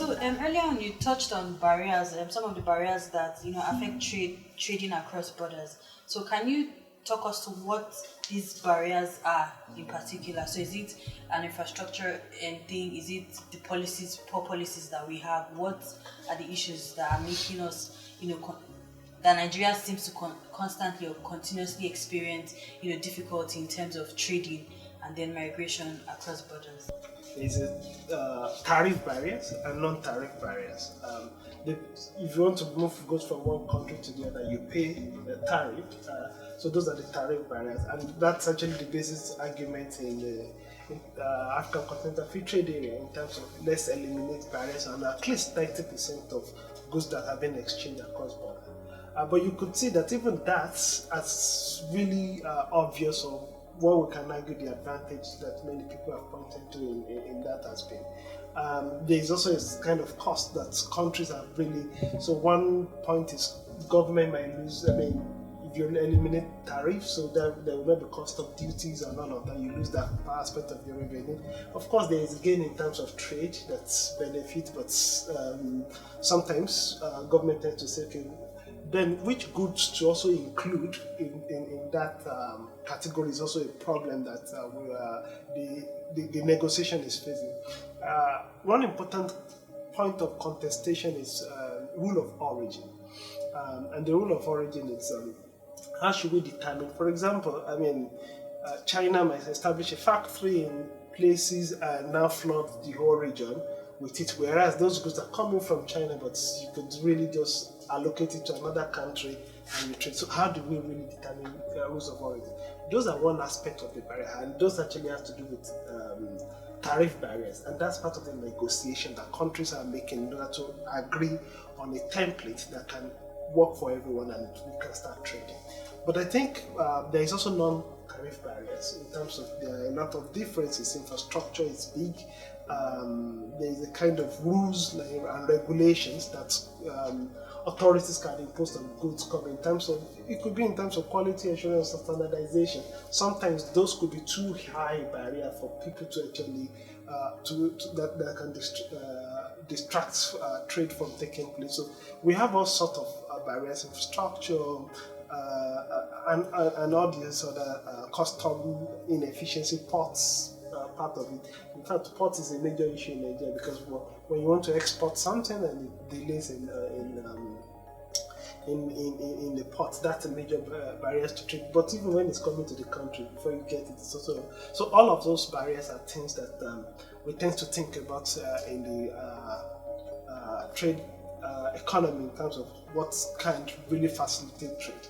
So earlier on, you touched on barriers, some of the barriers that affect trading across borders. So can you talk us to what these barriers are in particular? So is it an infrastructure thing? Is it the poor policies that we have? What are the issues that are making us, that Nigeria seems to constantly or continuously experience, difficulty in terms of trading and then migration across borders? Is it tariff barriers and non-tariff barriers? If you want to go from one country to the other, you pay a tariff. So those are the tariff barriers, and that's actually the basis argument in the African Continental Free Trade Area in terms of let's eliminate barriers on at least 90% of goods that have been exchanged across borders. But you could see that even that's as really obvious or what we can argue the advantage that many people have pointed to in that has been. There is also a kind of cost that countries have really. So one point is government might lose. If you eliminate tariffs, so there will not be cost of duties and all of that. You lose that aspect of your revenue. Of course, there is a gain in terms of trade that's benefit, but sometimes government tends to say, okay, then which goods to also include in that category is also a problem that the negotiation is facing. One important point of contestation is rule of origin. And the rule of origin is how should we determine, for example, China might establish a factory in places and now flood the whole region with it, whereas those goods are coming from China, but you could really just allocate it to another country and you trade. So how do we really determine rules of origin? Those are one aspect of the barrier, and those actually have to do with tariff barriers, and that's part of the negotiation that countries are making in order to agree on a template that can work for everyone and we can start trading. But I think there is also non-tariff barriers in terms of there are a lot of differences. Infrastructure is big. There is a kind of rules and regulations that authorities can impose on goods come in terms of, it could be in terms of quality assurance or standardization. Sometimes those could be too high barrier for people to actually that can distract trade from taking place. So we have all sorts of barriers, infrastructure, and all these other custom inefficiency, ports part of it. In fact, port is a major issue in Nigeria because when you want to export something and it delays in the port, that's a major barrier to trade. But even when it's coming to the country, before you get it, it's also so all of those barriers are things that we tend to think about in the trade economy in terms of what can really facilitate trade.